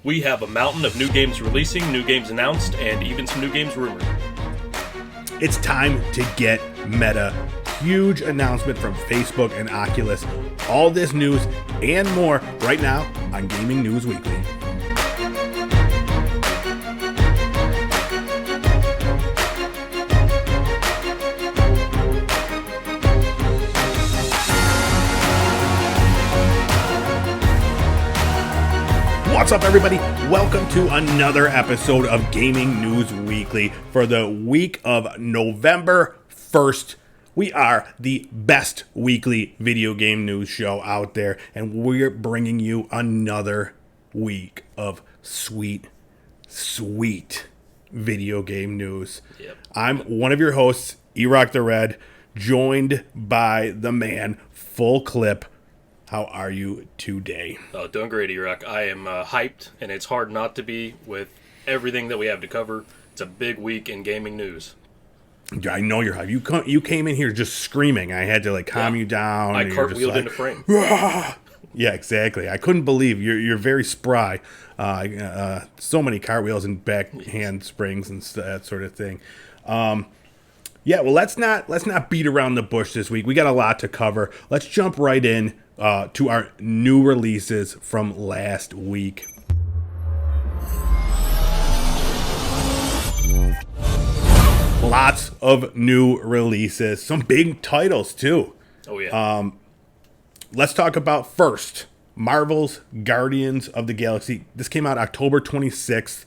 We have a mountain of new games releasing, new games announced, and even some new games rumored. It's time to get meta. Huge announcement from Facebook and Oculus. All this news and more right now on Gaming News Weekly. What's up, everybody? Welcome to another episode of Gaming News Weekly for the week of November 1st. We are the best weekly video game news show out there, and we're bringing you another week of sweet video game news. Yep. I'm one of your hosts, E-Rock the Red, joined by the man, Full Clip. How are you today? Oh, doing great, E-Rock. I am hyped, and it's hard not to be with everything that we have to cover. It's a big week in gaming news. I know you're hyped. You came in here just screaming. I had to calm you down. I cartwheeled into frame. Rah! Yeah, exactly. I couldn't believe you're very spry. So many cartwheels and backhand springs and that sort of thing. Yeah, well, let's not beat around the bush this week. We got a lot to cover. Let's jump right in to our new releases from last week. Lots of new releases. Some big titles, too. Oh, yeah. Let's talk about first Marvel's Guardians of the Galaxy. This came out October 26th.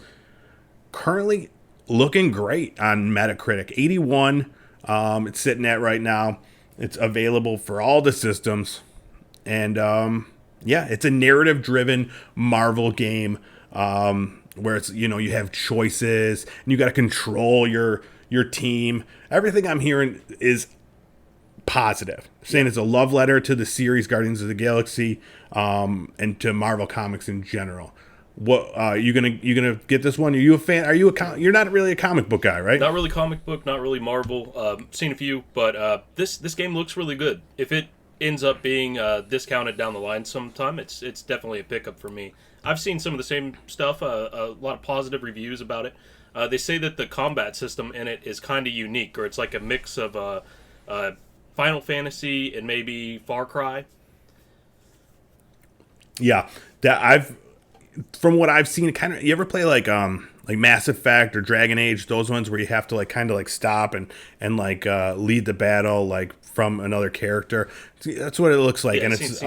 Currently looking great on Metacritic. 81 it's sitting at right now. It's available for all the systems. And yeah, it's a narrative-driven Marvel game where it's, you have choices and you got to control your team. Everything I'm hearing is positive. Saying it's a love letter to the series Guardians of the Galaxy and to Marvel Comics in general. What you gonna get this one? Are you a fan? You're not really a comic book guy, right? Not really comic book, not really Marvel. Seen a few, but this game looks really good. If it ends up being discounted down the line sometime, it's definitely a pickup for me. I've seen some of the same stuff, a lot of positive reviews about it. They say that the combat system in it is kind of unique, or it's like a mix of Final Fantasy and maybe Far Cry. Yeah, from what I've seen, kind of. You ever play like Mass Effect or Dragon Age? Those ones where you have to kind of stop and lead the battle from another character. That's what it looks like, Yeah, and it's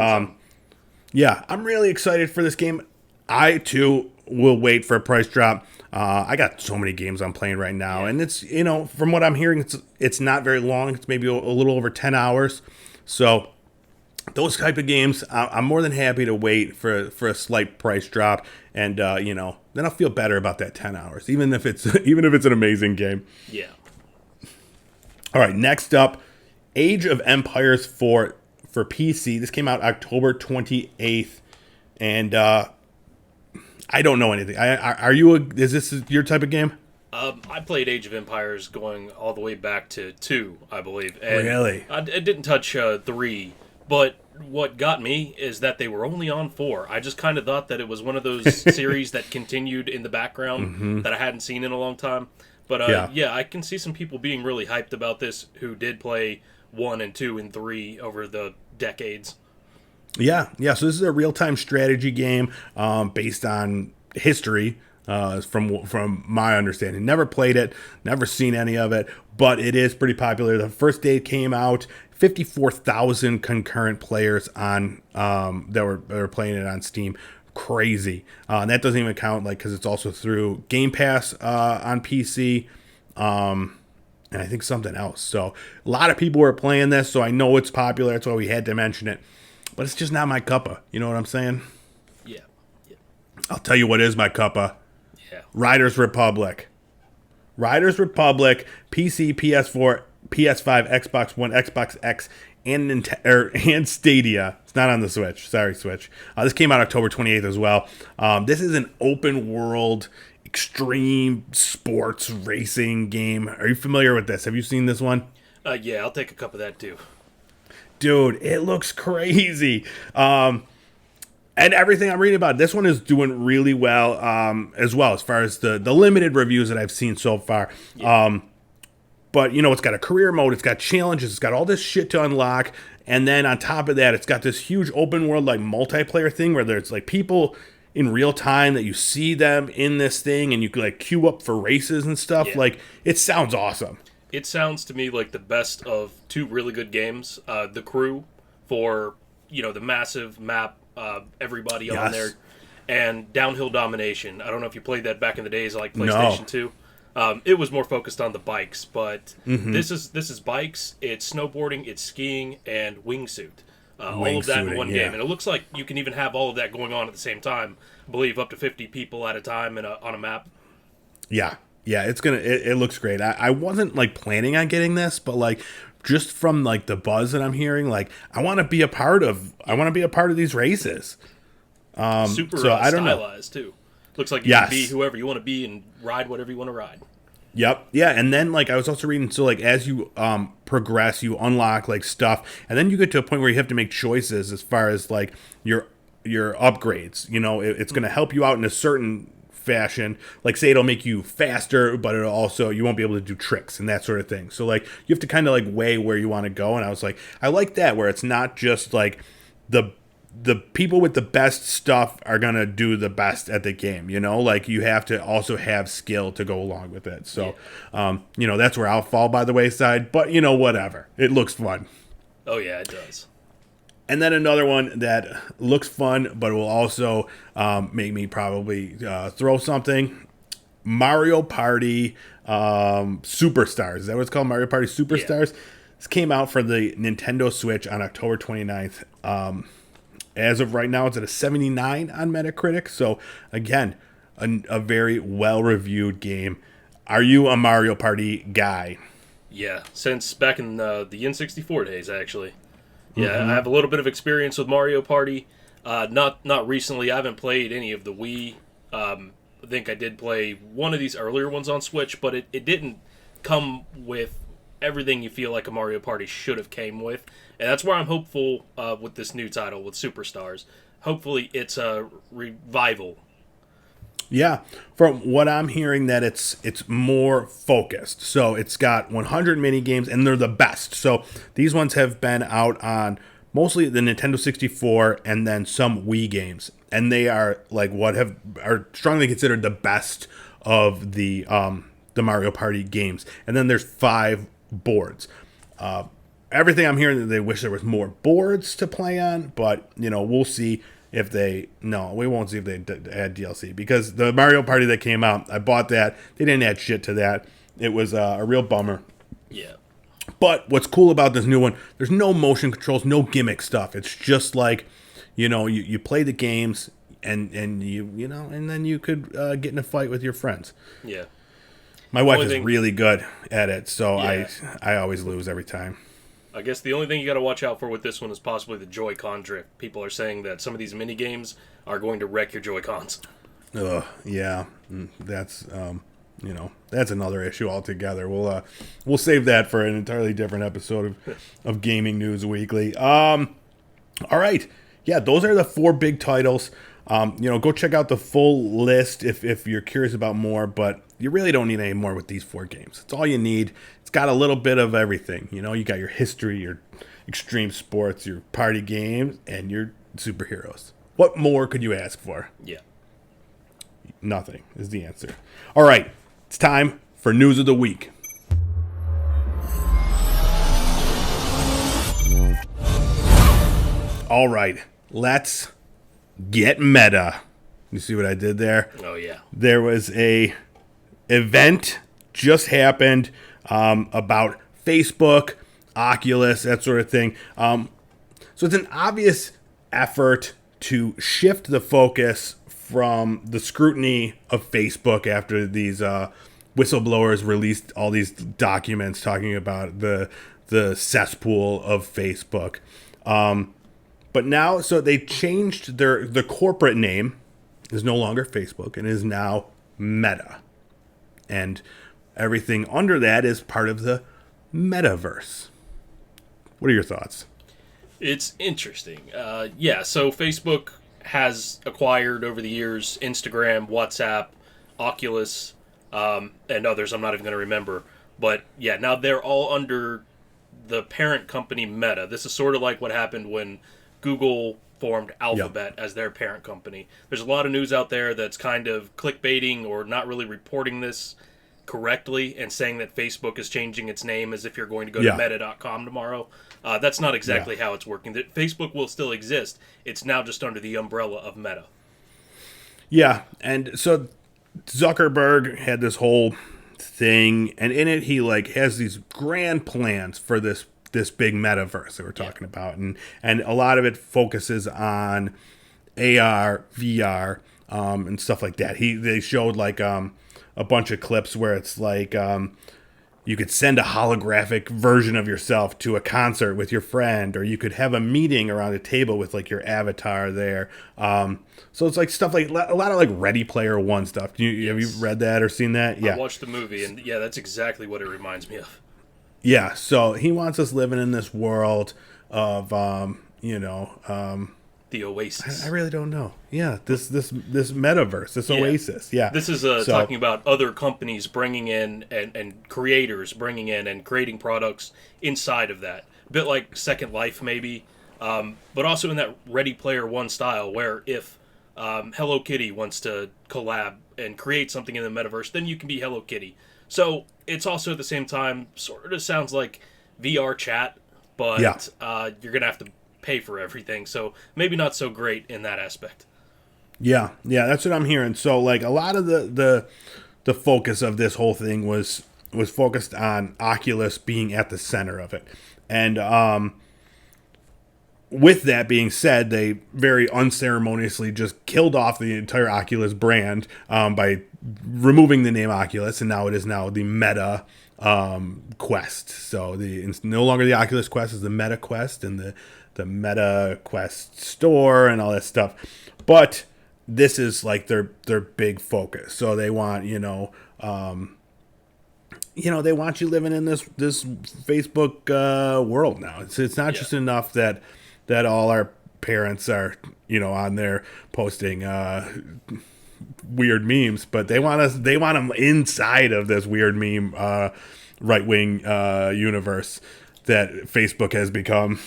yeah. I'm really excited for this game. I too will wait for a price drop. I got so many games I'm playing right now, and it's from what I'm hearing, it's not very long. It's maybe a little over 10 hours. So those type of games, I'm more than happy to wait for a slight price drop, and then I'll feel better about that 10 hours, even if it's an amazing game. Yeah. All right, next up, Age of Empires for PC. This came out October 28th, and I don't know anything. Is this your type of game? I played Age of Empires going all the way back to 2, I believe. And Really? I didn't touch 3, but what got me is that they were only on 4. I just kind of thought that it was one of those series that continued in the background that I hadn't seen in a long time. But yeah, I can see some people being really hyped about this who did play 1 and 2 and 3 over the decades. Yeah. So this is a real-time strategy game based on history, from my understanding. Never played it, never seen any of it, but it is pretty popular. The first day it came out, 54,000 concurrent players on that were playing it on Steam. Crazy. And that doesn't even count because it's also through Game Pass on PC. And I think something else. So a lot of people were playing this, so I know it's popular. That's why we had to mention it. But it's just not my cuppa. You know what I'm saying? Yeah. I'll tell you what is my cuppa. Yeah. Riders Republic, PC, PS4, PS5, Xbox One, Xbox X, and Stadia. It's not on the Switch. Sorry, Switch. This came out October 28th as well. This is an open world extreme sports racing game. Are you familiar with this? Have you seen this one? Yeah, I'll take a cup of that too. Dude, it looks crazy. And everything I'm reading about, this one is doing really well, as far as the limited reviews that I've seen so far. Yeah. But, it's got a career mode, it's got challenges, it's got all this shit to unlock. And then on top of that, it's got this huge open world, like, multiplayer thing where there's, like, people in real time that you see them in this thing and you can, like, queue up for races and stuff. Yeah. Like, it sounds awesome. It sounds to me like the best of two really good games. The Crew for, the massive map, everybody on Yes. there, and Downhill Domination. I don't know if you played that back in the days, like No. PlayStation 2. It was more focused on the bikes, but this is bikes, it's snowboarding, it's skiing, and wingsuit. All of that in one game. And it looks like you can even have all of that going on at the same time. I believe up to 50 people at a time on a map. Yeah. Yeah, it looks great. I wasn't, like, planning on getting this, but, like, just from, like, the buzz that I'm hearing, like, I want to be a part of these races. Super I don't know. stylized, too. Looks like you can be whoever you want to be and ride whatever you want to ride. Yep. Yeah, and then, like, I was also reading, so, like, as you progress, you unlock, like, stuff, and then you get to a point where you have to make choices as far as, like, your upgrades. It's going to help you out in a certain fashion. Like, say it'll make you faster, but it'll also, you won't be able to do tricks and that sort of thing. So, like, you have to kind of, like, weigh where you want to go, and I was like, I like that, where it's not just, like, the people with the best stuff are going to do the best at the game, Like, you have to also have skill to go along with it. So, that's where I'll fall by the wayside. But, whatever. It looks fun. Oh, yeah, it does. And then another one that looks fun, but will also make me probably throw something. Mario Party Superstars. Is that what it's called? Mario Party Superstars? Yeah. This came out for the Nintendo Switch on October 29th. As of right now, it's at a 79 on Metacritic. So, again, a very well-reviewed game. Are you a Mario Party guy? Yeah, since back in the N64 days, actually. Yeah, I have a little bit of experience with Mario Party. Not recently. I haven't played any of the Wii. I think I did play one of these earlier ones on Switch, but it didn't come with everything you feel like a Mario Party should have came with. And that's where I'm hopeful with this new title, with Superstars. Hopefully it's a revival. Yeah, from what I'm hearing, that it's more focused. So it's got 100 mini games, and they're the best. So these ones have been out on mostly the Nintendo 64 and then some Wii games, and they are like are strongly considered the best of the Mario Party games. And then there's 5 boards. Everything I'm hearing, that they wish there was more boards to play on, but we'll see. We won't see if they add DLC, because the Mario Party that came out, I bought that. They didn't add shit to that. It was a real bummer. Yeah. But what's cool about this new one, there's no motion controls, no gimmick stuff. It's just like, you play the games and and then you could get in a fight with your friends. Yeah. My wife is really good at it, so Yeah. I always lose every time. I guess the only thing you got to watch out for with this one is possibly the Joy-Con drift. People are saying that some of these mini games are going to wreck your Joy-Cons. Yeah, that's that's another issue altogether. We'll save that for an entirely different episode of Gaming News Weekly. All right, yeah, those are the 4 big titles. Go check out the full list if you're curious about more, but you really don't need any more with these 4 games. It's all you need. It's got a little bit of everything. You got your history, your extreme sports, your party games, and your superheroes. What more could you ask for? Yeah. Nothing is the answer. All right, it's time for News of the Week. All right, let's get meta. You see what I did there? Oh, yeah. There was a event just happened about Facebook, Oculus, that sort of thing. So it's an obvious effort to shift the focus from the scrutiny of Facebook after these whistleblowers released all these documents talking about the cesspool of Facebook. But now, so they changed the corporate name is no longer Facebook and is now Meta. And everything under that is part of the metaverse. What are your thoughts? It's interesting. So Facebook has acquired over the years Instagram, WhatsApp, Oculus, and others I'm not even going to remember. But yeah, now they're all under the parent company Meta. This is sort of like what happened when Google formed Alphabet as their parent company. There's a lot of news out there that's kind of clickbaiting or not really reporting this correctly and saying that Facebook is changing its name as if you're going to go to meta.com tomorrow. That's not exactly how it's working. That Facebook will still exist. It's now just under the umbrella of Meta. Yeah, and so Zuckerberg had this whole thing, and in it he like has these grand plans for this big metaverse that we're talking about, and a lot of it focuses on AR, VR, and stuff like that. They showed like a bunch of clips where it's like you could send a holographic version of yourself to a concert with your friend, or you could have a meeting around a table with like your avatar there. So it's like stuff like a lot of like Ready Player One stuff. Have you read that or seen that? Yeah, I watched the movie, and yeah, that's exactly what it reminds me of. Yeah, so he wants us living in this world of, the Oasis. I really don't know. Yeah, this metaverse, this oasis. Yeah, this is talking about other companies bringing in and creators bringing in and creating products inside of that. A bit like Second Life, maybe, but also in that Ready Player One style, where if Hello Kitty wants to collab and create something in the metaverse, then you can be Hello Kitty. So it's also at the same time sort of sounds like VR chat, but you're going to have to pay for everything. So maybe not so great in that aspect. Yeah, that's what I'm hearing. So like a lot of the focus of this whole thing was focused on Oculus being at the center of it. And with that being said, they very unceremoniously just killed off the entire Oculus brand by removing the name Oculus, and now it is the Meta Quest. So it's no longer the Oculus Quest, it's the Meta Quest and the Meta Quest store and all that stuff. But this is like their big focus. So they want they want you living in this Facebook world now. It's not just enough that all our parents are on there posting weird memes, but they want them inside of this weird meme right wing universe that Facebook has become.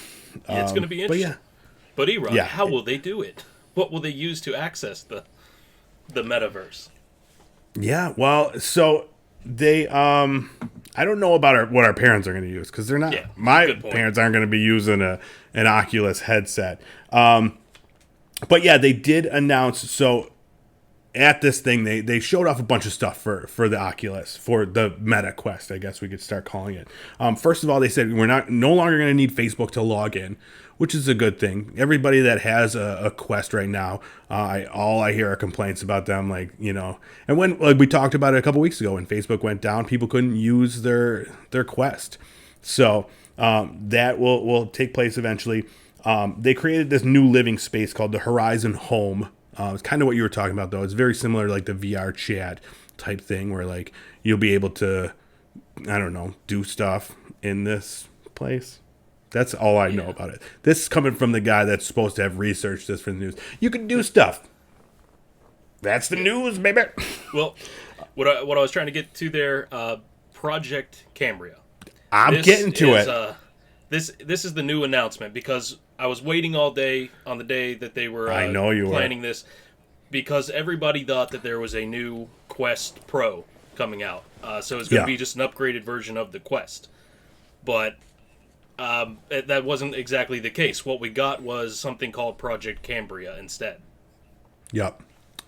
It's going to be interesting. But Erod, how will they do it? What will they use to access the metaverse? Yeah, well, so they I don't know about what our parents are going to use, because they're not. My parents aren't going to be using an Oculus headset. But yeah, they did announce. So at this thing, they showed off a bunch of stuff for the Oculus, for the Meta Quest, I guess we could start calling it. First of all, they said we're no longer going to need Facebook to log in, which is a good thing. Everybody that has a Quest right now, all I hear are complaints about them, and when we talked about it a couple weeks ago, when Facebook went down, people couldn't use their Quest. So that will take place eventually. They created this new living space called the Horizon Home. It's kind of what you were talking about, though. It's very similar to like the VR chat type thing, where like you'll be able to, I don't know, do stuff in this place. That's all I know about it. This is coming from the guy that's supposed to have researched this for the news. You can do stuff. That's the news, baby. Well, what I was trying to get to there, Project Cambria. I'm getting to it. This is the new announcement, because I was waiting all day on the day that they were planning this, because everybody thought that there was a new Quest Pro coming out. So it's going to be just an upgraded version of the Quest. But that wasn't exactly the case. What we got was something called Project Cambria instead. Yep.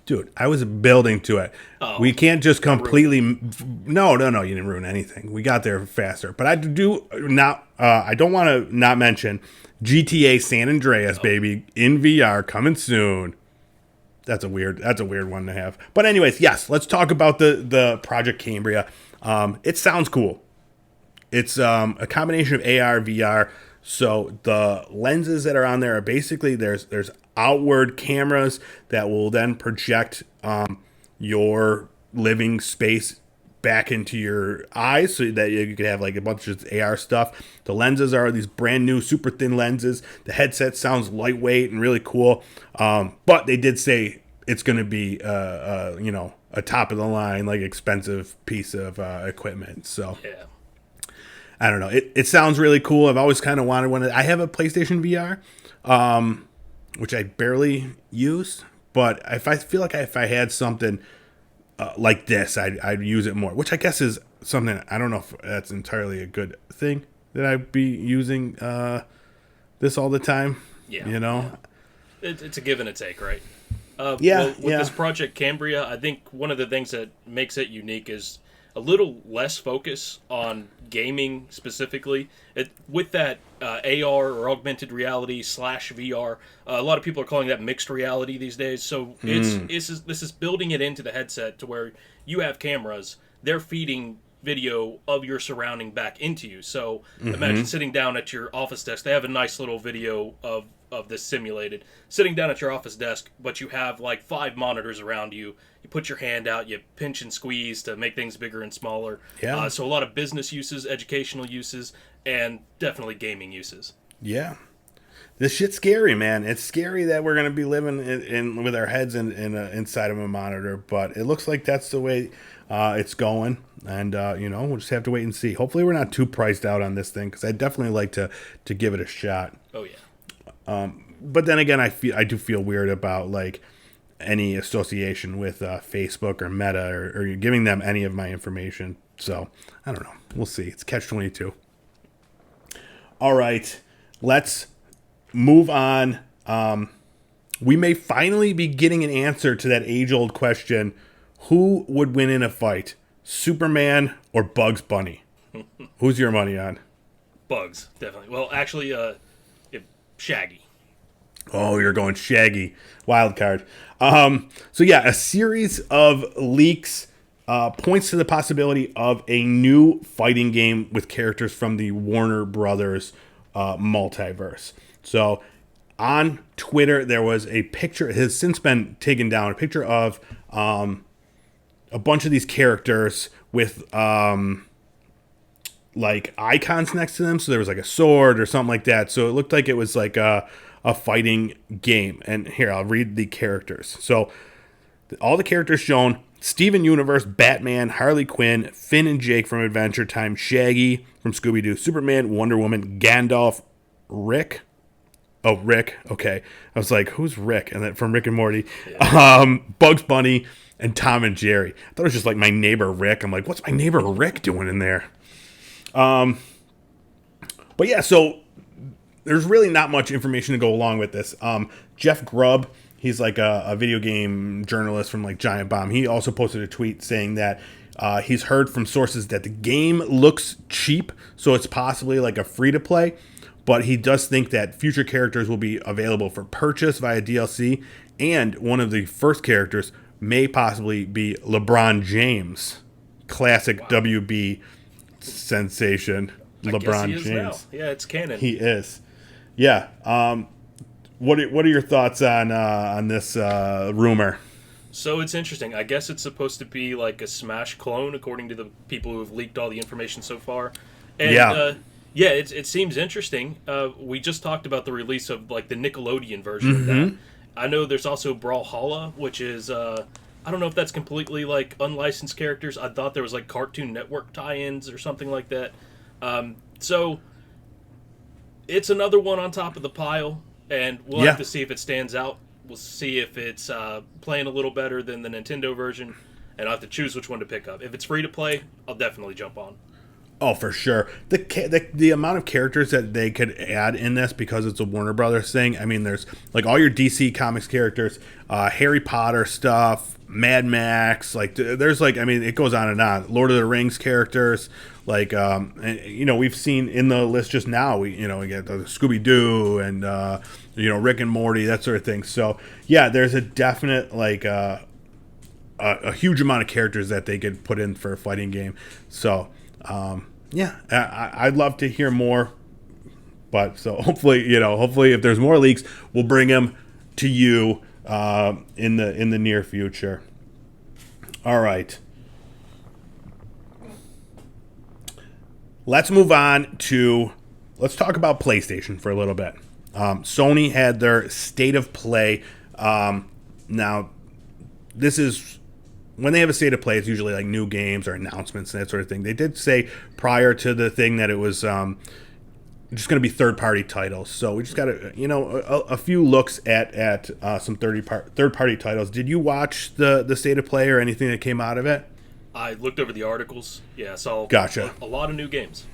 Dude, I was building to it. Oh, we can't just completely... No, you didn't ruin anything. We got there faster. But I do not... I don't want to not mention GTA San Andreas, baby, in VR, coming soon. That's a weird one to have. But anyways, yes, let's talk about the Project Cambria. It sounds cool. It's a combination of AR, VR. So the lenses that are on there are basically there's outward cameras that will then project your living space back into your eyes so that you could have like a bunch of AR stuff. The lenses are these brand new, super thin lenses. The headset sounds lightweight and really cool. But they did say it's going to be, a top of the line, like expensive piece of equipment. So Yeah. I don't know. It sounds really cool. I've always kind of wanted one. I have a PlayStation VR, which I barely use. But if I had something like this, I'd use it more. Which I guess is something, I don't know if that's entirely a good thing that I'd be using this all the time. Yeah. Yeah. It's a give and a take, right? With this Project Cambria, I think one of the things that makes it unique is a little less focus on gaming specifically. With that AR or augmented reality / VR, a lot of people are calling that mixed reality these days. So this is building it into the headset to where you have cameras. They're feeding video of your surrounding back into you. So imagine sitting down at your office desk. They have a nice little video of this simulated. Sitting down at your office desk, but you have like 5 monitors around you. You put your hand out, you pinch and squeeze to make things bigger and smaller. Yeah. So a lot of business uses, educational uses, and definitely gaming uses. Yeah. This shit's scary, man. It's scary that we're going to be living in with our heads inside of a monitor, but it looks like that's the way it's going. And, we'll just have to wait and see. Hopefully we're not too priced out on this thing, because I'd definitely like to give it a shot. Oh, yeah. But then again, I do feel weird about like any association with Facebook or Meta or giving them any of my information. So I don't know. We'll see. It's catch-22. All right, let's move on. We may finally be getting an answer to that age-old question: who would win in a fight, Superman or Bugs Bunny? Who's your money on? Bugs, definitely. Well, actually, Shaggy. Oh, you're going Shaggy. Wild card. A series of leaks points to the possibility of a new fighting game with characters from the Warner Brothers multiverse. So on Twitter, there was a picture. It has since been taken down. A picture of a bunch of these characters with like icons next to them. So there was like a sword or something like that. So it looked like it was like a fighting game. And here, I'll read the characters. So all the characters shown: Steven Universe, Batman, Harley Quinn, Finn and Jake from Adventure Time, Shaggy from Scooby-Doo, Superman, Wonder Woman, Gandalf, Rick. Oh, Rick. Okay. I was like, who's Rick? And then from Rick and Morty. Yeah. Bugs Bunny and Tom and Jerry. I thought it was just like my neighbor Rick. I'm like, what's my neighbor Rick doing in there? But yeah, so there's really not much information to go along with this. Jeff Grubb, he's like a video game journalist from like Giant Bomb. He also posted a tweet saying that he's heard from sources that the game looks cheap, so it's possibly like a free-to-play, but he does think that future characters will be available for purchase via DLC, and one of the first characters may possibly be LeBron James, classic WB sensation. LeBron James. Now. Yeah, it's canon. He is. Yeah. What are your thoughts on this rumor? So it's interesting. I guess it's supposed to be like a Smash clone, according to the people who have leaked all the information so far. And, it seems interesting. We just talked about the release of like the Nickelodeon version of that. I know there's also Brawlhalla, which is I don't know if that's completely like unlicensed characters. I thought there was like Cartoon Network tie-ins or something like that. So it's another one on top of the pile, and we'll have to see if it stands out. We'll see if it's playing a little better than the Nintendo version, and I'll have to choose which one to pick up. If it's free to play, I'll definitely jump on. Oh, for sure. The amount of characters that they could add in this, because it's a Warner Brothers thing. I mean, there's like all your DC Comics characters, Harry Potter stuff, Mad Max. Like there's like, I mean, it goes on and on. Lord of the Rings characters. Like, we've seen in the list just now, we get the Scooby-Doo and, Rick and Morty, that sort of thing. So, yeah, there's a definite, like, a huge amount of characters that they could put in for a fighting game. So, I'd love to hear more. But, so, hopefully if there's more leaks, we'll bring them to you in the near future. All right. let's move on to, let's talk about PlayStation for a little bit. Sony had their State of Play. Now, this is, when they have a State of Play, it's usually like new games or announcements and that sort of thing. They did say prior to the thing that it was just going to be third-party titles. So we just got a few looks at some third-party titles. Did you watch the State of Play or anything that came out of it? I looked over the articles. Yeah, I saw Gotcha. a lot of new games.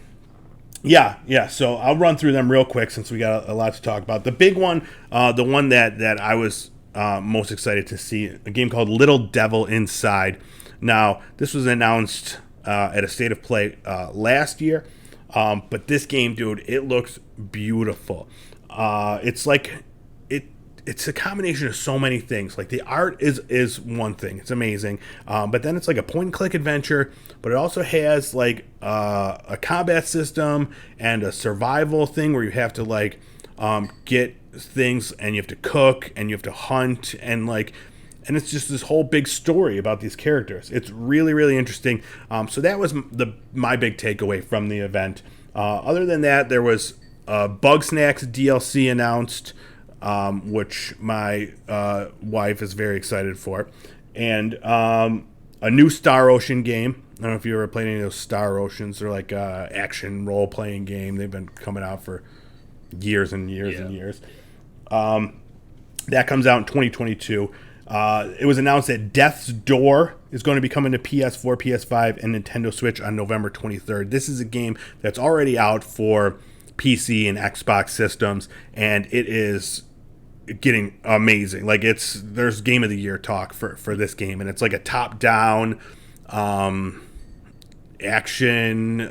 Yeah. So I'll run through them real quick since we got a lot to talk about. The big one, the one that I was most excited to see, a game called Little Devil Inside. Now, this was announced at a State of Play last year, but this game, dude, it looks beautiful. It's like it's a combination of so many things. Like the art is one thing, it's amazing, but then it's like a point-and-click adventure, but it also has like a combat system and a survival thing where you have to like get things and you have to cook and you have to hunt and it's just this whole big story about these characters. It's really, really interesting. So that was my big takeaway from the event. Other than that, there was Bug Snacks DLC announced, which my wife is very excited for, and a new Star Ocean game. I don't know if you ever played any of those Star Oceans. They're like action role-playing game. They've been coming out for years and years and years. That comes out in 2022. It was announced that Death's Door is going to be coming to PS4, PS5, and Nintendo Switch on November 23rd. This is a game that's already out for PC and Xbox systems, and it is getting amazing. Like there's Game of the Year talk for this game, and it's like a top-down action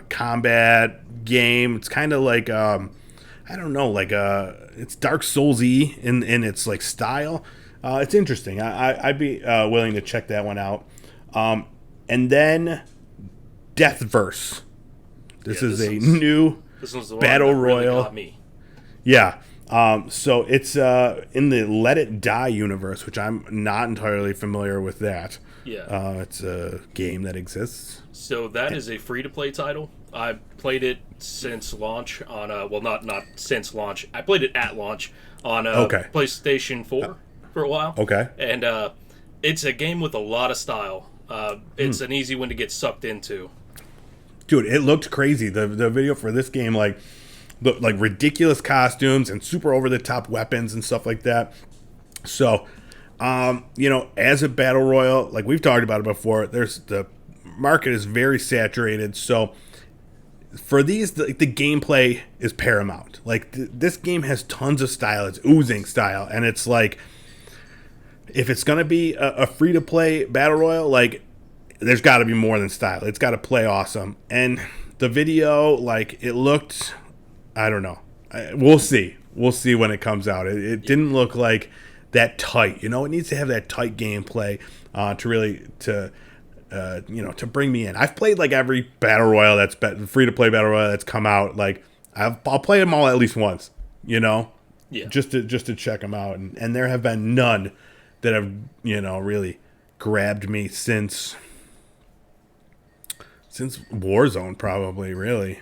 combat game. It's kind of like I don't know, like it's Dark Souls-y in its like style. It's interesting. I'd be willing to check that one out. And then Deathverse. This is a new battle royale. Got me. Yeah. So it's in the Let It Die universe, which I'm not entirely familiar with that. Yeah. It's a game that exists. So that is a free-to-play title. I played it since launch on not since launch. I played it at launch on PlayStation 4 for a while. Okay. And it's a game with a lot of style. It's an easy one to get sucked into. Dude, it looked crazy. The video for this game, like ridiculous costumes and super over-the-top weapons and stuff like that. So, as a battle royale, like we've talked about it before, the market is very saturated. So for these, the gameplay is paramount. Like this game has tons of style. It's oozing style, and it's like, if it's gonna be a free-to-play battle royale, like there's got to be more than style. It's got to play awesome. And the video, like it looked, I don't know. We'll see. We'll see when it comes out. It didn't look like that tight. It needs to have that tight gameplay to really to bring me in. I've played like every battle royale that's free to play battle royale that's come out. Like I'll play them all at least once. Yeah. Just to check them out. And there have been none that have really grabbed me since Warzone, probably, really.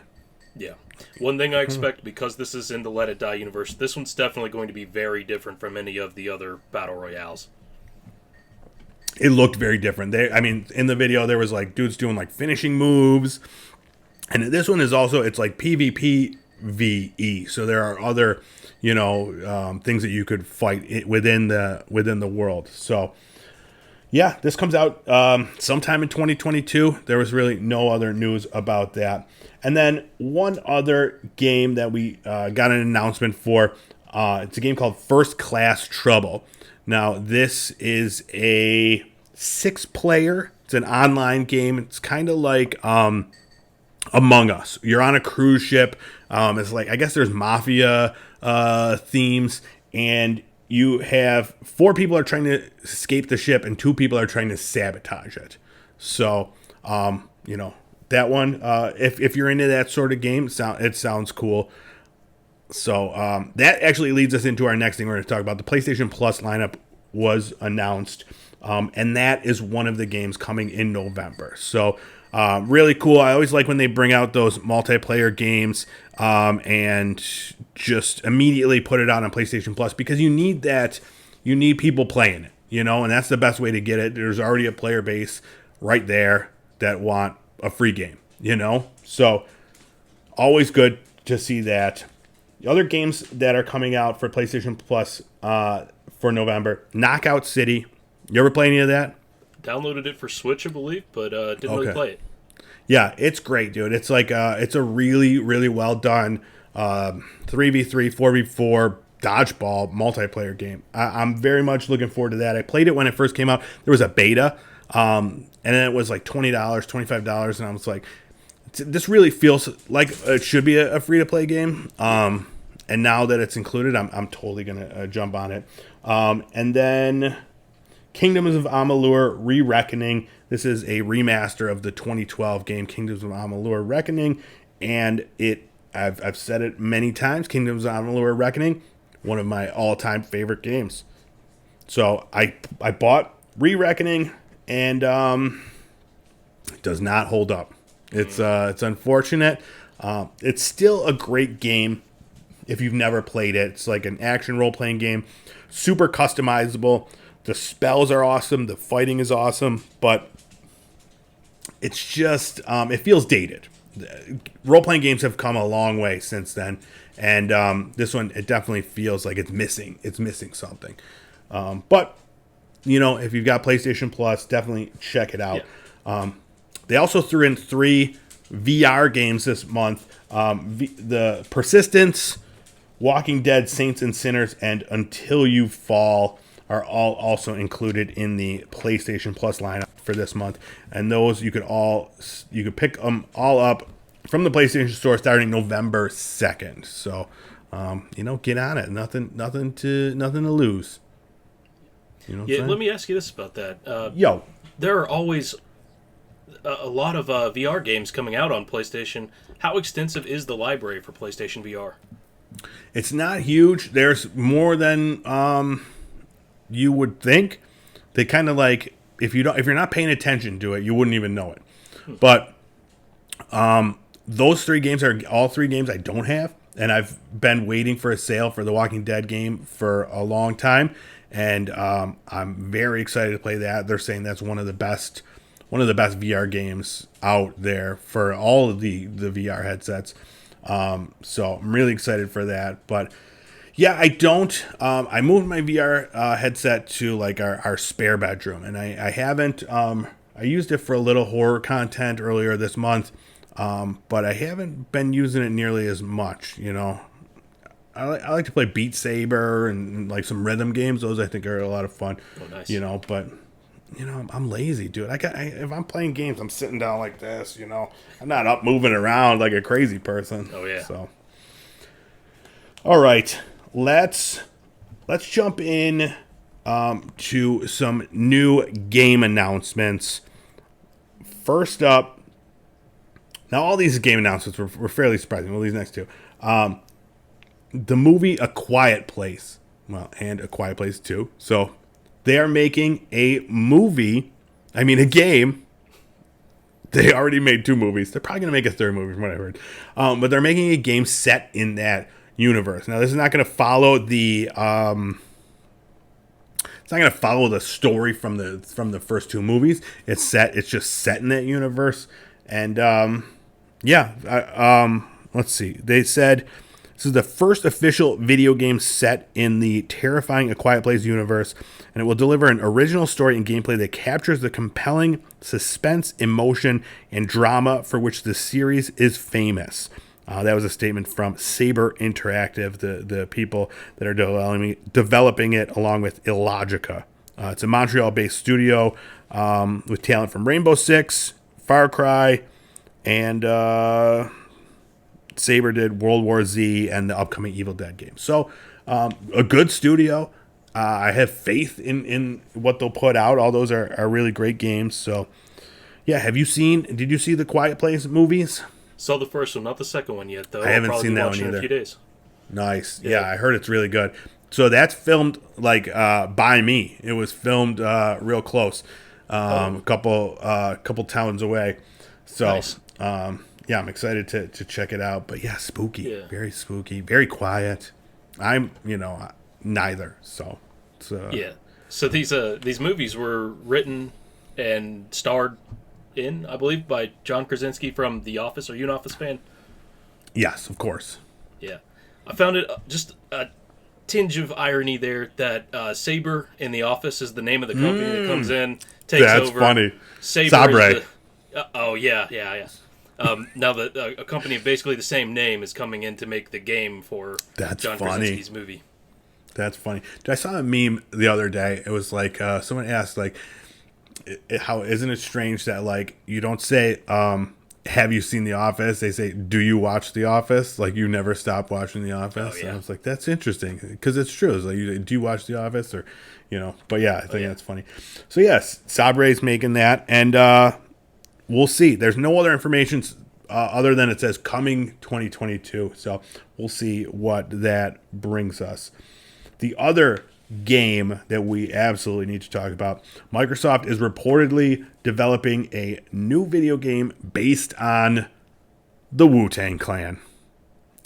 Yeah. One thing I expect, because this is in the Let It Die universe, this one's definitely going to be very different from any of the other battle royales. It looked very different. In the video, there was like dudes doing like finishing moves, and this one is also, it's like PvP VE. So there are other, things that you could fight within the world. So yeah, this comes out sometime in 2022. There was really no other news about that. And then one other game that we got an announcement for, it's a game called First Class Trouble. Now, this is a 6-player. It's an online game. It's kind of like Among Us. You're on a cruise ship. It's like, I guess there's mafia themes, and you have 4 people are trying to escape the ship and 2 people are trying to sabotage it. So, that one, if you're into that sort of game, it sounds cool. So that actually leads us into our next thing we're going to talk about. The PlayStation Plus lineup was announced. and that is one of the games coming in November. So really cool. I always like when they bring out those multiplayer games and just immediately put it out on PlayStation Plus, because you need that. You need people playing it, and that's the best way to get it. There's already a player base right there that want a free game, So always good to see that. The other games that are coming out for PlayStation Plus for November, Knockout City. You ever play any of that? Downloaded it for Switch, I believe, but didn't really play it. Yeah, it's great, dude. It's like it's a really, really well done 3v3, 4v4 dodgeball multiplayer game. I'm very much looking forward to that. I played it when it first came out. There was a beta, and then it was like $20, $25, and I was like, this really feels like it should be a free-to-play game. And now that it's included, I'm totally gonna jump on it. And then Kingdoms of Amalur: Re-Reckoning. This is a remaster of the 2012 game Kingdoms of Amalur: Reckoning, and I've said it many times. Kingdoms of Amalur: Reckoning, one of my all-time favorite games. So I bought Re-Reckoning, and it does not hold up. It's unfortunate. It's still a great game if you've never played it. It's like an action role-playing game, super customizable. The spells are awesome. The fighting is awesome, but it's just it feels dated. Role-playing games have come a long way since then, and this one, it definitely feels like it's missing. It's missing something. But if you've got PlayStation Plus, definitely check it out. Yeah. They also threw in 3 VR games this month. The Persistence, Walking Dead, Saints and Sinners, and Until You Fall are all also included in the PlayStation Plus lineup for this month. And those you could pick them all up from the PlayStation Store starting November 2nd. So, get on it. Nothing to lose. Let me ask you this about that. Yo, there are always a lot of VR games coming out on PlayStation. How extensive is the library for PlayStation VR? It's not huge. There's more than you would think. They kind of like, if you're not paying attention to it, you wouldn't even know it. But those 3 games are all 3 games I don't have, and I've been waiting for a sale for the Walking Dead game for a long time, and I'm very excited to play that. They're saying that's one of the best VR games out there for all of the VR headsets. So I'm really excited for that. But yeah, I moved my VR headset to like our spare bedroom, and I haven't. I used it for a little horror content earlier this month, but I haven't been using it nearly as much. I like to play Beat Saber and like some rhythm games. Those I think are a lot of fun. Oh, nice. But I'm lazy, dude. If I'm playing games, I'm sitting down like this. I'm not up moving around like a crazy person. Oh yeah. So, all right, let's jump in to some new game announcements. First up, now all these game announcements were fairly surprising. Well, these next 2, the movie A Quiet Place, and A Quiet Place 2. So they are making a game. They already made 2 movies. They're probably going to make a 3rd movie from what I heard. But they're making a game set in that universe. Now, this is not going to follow the story from the first 2 movies. It's just set in that universe. And let's see. They said this is the first official video game set in the terrifying A Quiet Place universe, and it will deliver an original story and gameplay that captures the compelling suspense, emotion, and drama for which the series is famous. That was a statement from Saber Interactive, the people that are developing it along with Illogica. It's a Montreal-based studio with talent from Rainbow Six, Far Cry, and Saber did World War Z and the upcoming Evil Dead game. So a good studio. I have faith in what they'll put out. All those are really great games. So yeah, did you see the Quiet Place movies? Saw the first one, not the second one yet, though. I haven't seen that one either. In a few days. Nice. Yeah, I heard it's really good. So that's filmed like by me. It was filmed real close, a couple towns away. So Nice. yeah, I'm excited to check it out. But yeah, Yeah. spooky, very quiet. I'm neither. So it's, Yeah. So these movies were written and starred in, I believe, by John Krasinski from The Office. Are you an Office fan? yes, of course. Yeah. I found it just a tinge of irony there that Saber in The Office is the name of the company that comes in, takes That's over. funny. Saber Sabre. is the, oh yeah. Now that a company of basically the same name is coming in to make the game for That's John funny. Krasinski's movie. That's funny. I saw a meme the other day. It was like someone asked like, "How isn't it strange that like you don't say have you seen The Office? They say do you watch The Office? Like you never stop watching The Office." Oh, yeah. And I was like, that's interesting because it's true. It's like, do you watch The Office or But yeah, I think that's funny. So yes, Sabre's making that, and we'll see. There's no other information other than it says coming 2022. So we'll see what that brings us. The other game that we absolutely need to talk about, Microsoft is reportedly developing a new video game based on the Wu-Tang Clan.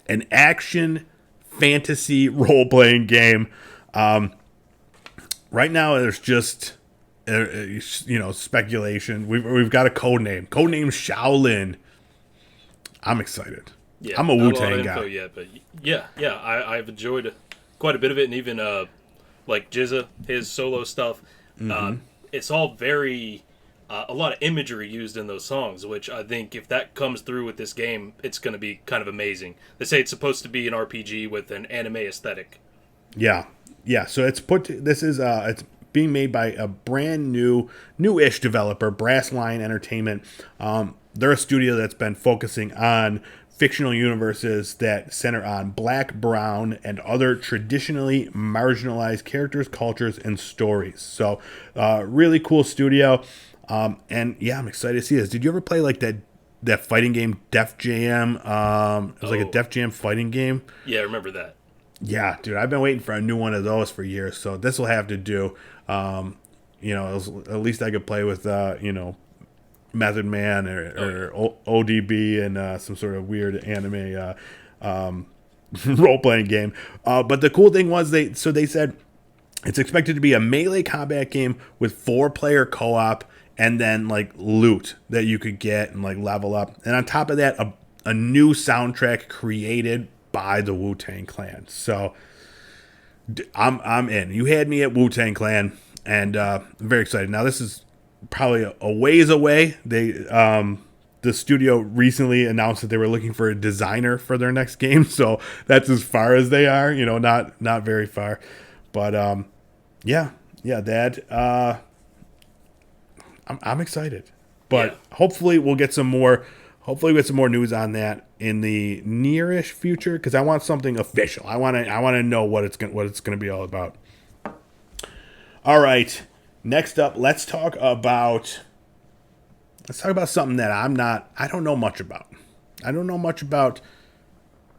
An action fantasy role-playing game. Right now, there's just speculation. We've got a code name Shaolin. I'm excited. Yeah, I'm a not Wu-Tang lot of guy. info yet, but yeah, I've enjoyed quite a bit of it, and even like Jizza, his solo stuff. It's all very a lot of imagery used in those songs, which I think if that comes through with this game, it's going to be kind of amazing. They say it's supposed to be an RPG with an anime aesthetic. Yeah. So it's it's being made by a brand newish developer, Brassline Entertainment. They're a studio that's been focusing on fictional universes that center on black, brown, and other traditionally marginalized characters, cultures, and stories. So, really cool studio. And yeah, I'm excited to see this. Did you ever play like that fighting game, Def Jam? It was like a Def Jam fighting game. Yeah, I remember that. Yeah, dude, I've been waiting for a new one of those for years. So this will have to do. At least I could play with Method Man or ODB and some sort of weird anime role playing game. But the cool thing was they said it's expected to be a melee combat game with 4-player co-op and then like loot that you could get and like level up. And on top of that, a new soundtrack created by the Wu-Tang Clan. So I'm in. You had me at Wu-Tang Clan, and I'm very excited. Now this is probably a ways away. The studio recently announced that they were looking for a designer for their next game, so that's as far as they are. Not very far, but that I'm excited. But hopefully we'll get some more. Hopefully we get some more news on that in the nearish future because I want something official. I want to know what it's gonna be all about. All right. Next up, let's talk about something that I don't know much about. I don't know much about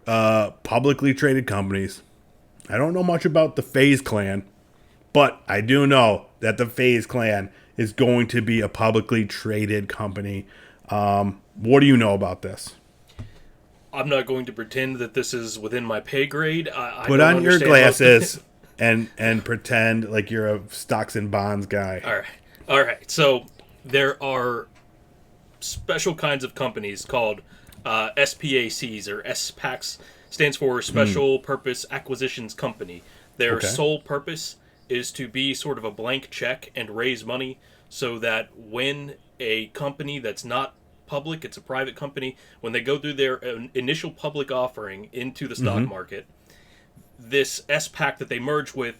publicly traded companies. I don't know much about the Faze clan, but I do know that the Faze clan is going to be a publicly traded company. What do you know about this? I'm not going to pretend that this is within my pay grade. Put on your glasses and pretend like you're a stocks and bonds guy. All right. So there are special kinds of companies called SPACs or SPACs. Stands for Special Purpose Acquisitions Company. Their sole purpose is to be sort of a blank check and raise money so that when a company that's not public, it's a private company, when they go through their initial public offering into the stock market, this SPAC that they merge with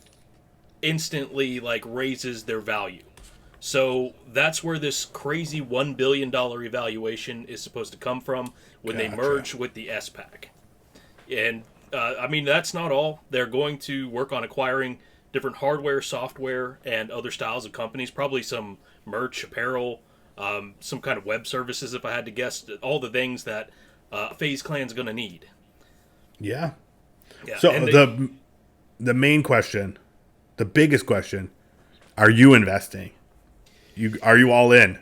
instantly like raises their value. So that's where this crazy $1 billion evaluation is supposed to come from when they merge with the SPAC. And that's not all. They're going to work on acquiring different hardware, software, and other styles of companies, probably some merch, apparel, some kind of web services, if I had to guess, all the things that Faze Clan's going to need. Yeah. Yeah. So the main question, the biggest question, are you investing? Are you all in?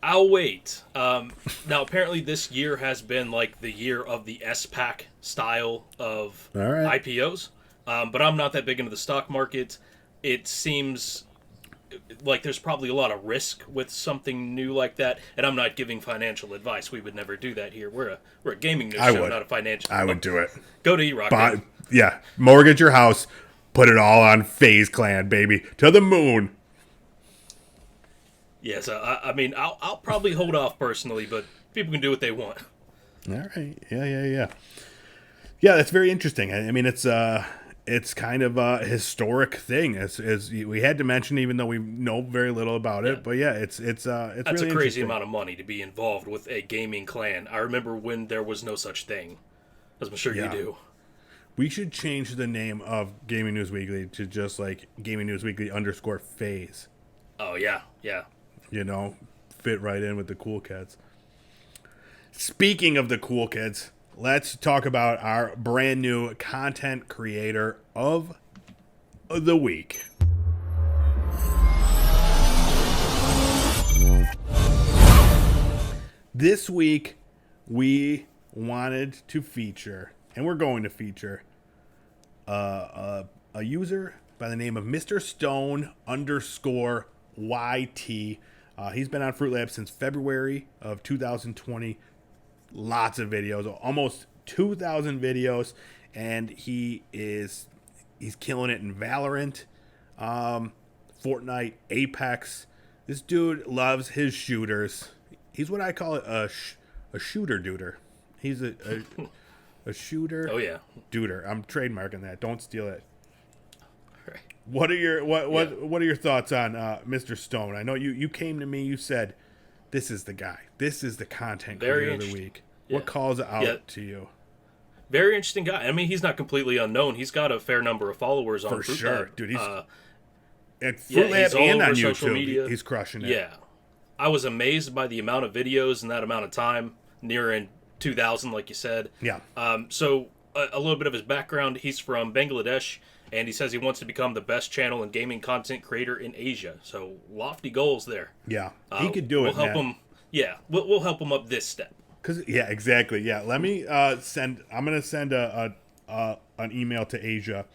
I'll wait. Now, apparently, this year has been like the year of the SPAC style of All right. IPOs, but I'm not that big into the stock market. It seems like there's probably a lot of risk with something new like that, and I'm not giving financial advice. We would never do that here. We're a gaming news show, not a financial. I would do it. Go to E-Rock. Yeah, mortgage your house, put it all on Faze Clan, baby, to the moon. Yes, I mean, I'll probably hold off personally, but people can do what they want. All right. Yeah. Yeah, that's very interesting. I mean, it's kind of a historic thing, as we had to mention, even though we know very little about it. But yeah, it's That's really a crazy amount of money to be involved with a gaming clan. I remember when there was no such thing, as I'm sure you do. We should change the name of Gaming News Weekly to just like Gaming News Weekly _Faze. Oh yeah. You know, fit right in with the cool kids. Speaking of the cool kids, let's talk about our brand new content creator of the week. This week, we wanted to feature, and we're going to feature, a user by the name of Mr. Stone _YT. He's been on Fruit Lab since February of 2020. Lots of videos, almost 2,000 videos, and he's killing it in Valorant, Fortnite, Apex. This dude loves his shooters. He's what I call a shooter duder. He's a shooter. Oh yeah, duder. I'm trademarking that. Don't steal it. Right. What are your thoughts on Mr. Stone? I know you came to me. You said, "This is the guy. This is the content creator of the week." Yeah. What calls it out to you? Very interesting guy. I mean, he's not completely unknown. He's got a fair number of followers on Fruit Lab. Dude. He's at Fruit Lab and on YouTube. Media. He's crushing it. Yeah, I was amazed by the amount of videos in that amount of time, nearing 2,000, like you said. Yeah. So a little bit of his background. He's from Bangladesh, and he says he wants to become the best channel and gaming content creator in Asia. So lofty goals there. Yeah, he could do it. We'll help him. Yeah, we'll help him up this step. Exactly. Yeah, let me send. I'm gonna send an email to Asia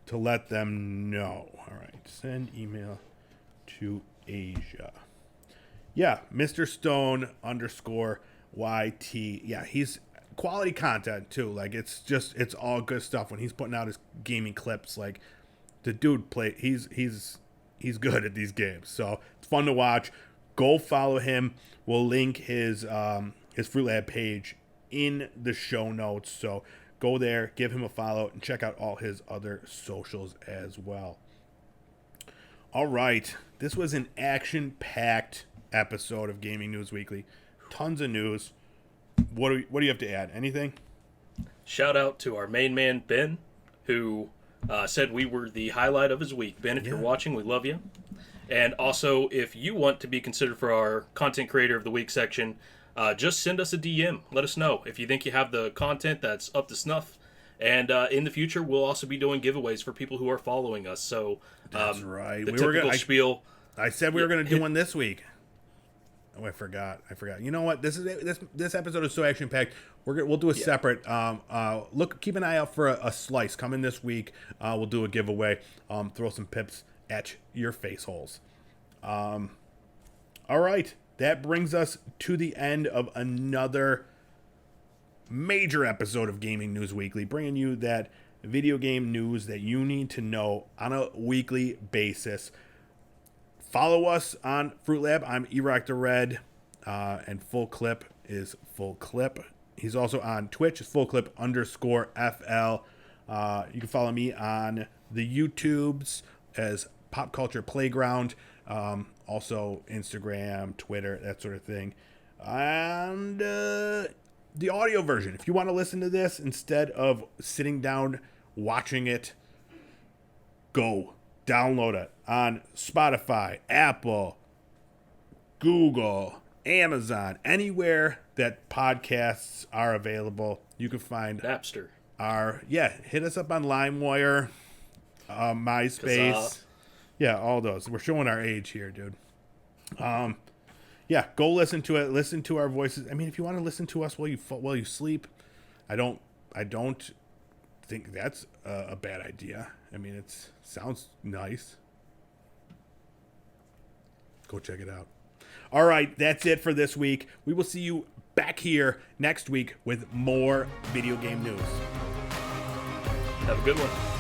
to let them know. All right, send email to Asia. Yeah, Mr. Stone _YT. Yeah, he's quality content too. Like it's all good stuff when he's putting out his gaming clips. Like the dude he's good at these games. So it's fun to watch. Go follow him. We'll link his Fruit Lab page in the show notes. So go there, give him a follow, and check out all his other socials as well. All right, this was an action-packed episode of Gaming News Weekly. Tons of news. What do you have to add? Anything? Shout out to our main man, Ben, who said we were the highlight of his week. Ben, if you're watching, we love you. And also, if you want to be considered for our Content Creator of the Week section, just send us a DM. Let us know if you think you have the content that's up to snuff. And in the future, we'll also be doing giveaways for people who are following us. So that's right. The typical spiel. I said we were going to do one this week. Oh, I forgot. You know what? This episode is so action packed. We'll do a separate. Keep an eye out for a slice coming this week. We'll do a giveaway. Throw some pips at your face holes. All right, that brings us to the end of another major episode of Gaming News Weekly, bringing you that video game news that you need to know on a weekly basis. Follow us on Fruit Lab. I'm Erock the Red, and Full Clip is Full Clip. He's also on Twitch, Full Clip _FL. You can follow me on the YouTubes as Pop Culture Playground, also Instagram, Twitter, that sort of thing. And the audio version, if you want to listen to this instead of sitting down watching it, go download it on Spotify, Apple, Google, Amazon, anywhere that podcasts are available. You can find Napster. hit us up on LimeWire. MySpace. Kazaa. Yeah, all those. We're showing our age here, dude. Yeah, go listen to it. Listen to our voices. I mean, if you want to listen to us while you sleep, I don't think that's a bad idea. I mean, it sounds nice. Go check it out. All right, that's it for this week. We will see you back here next week with more video game news. Have a good one.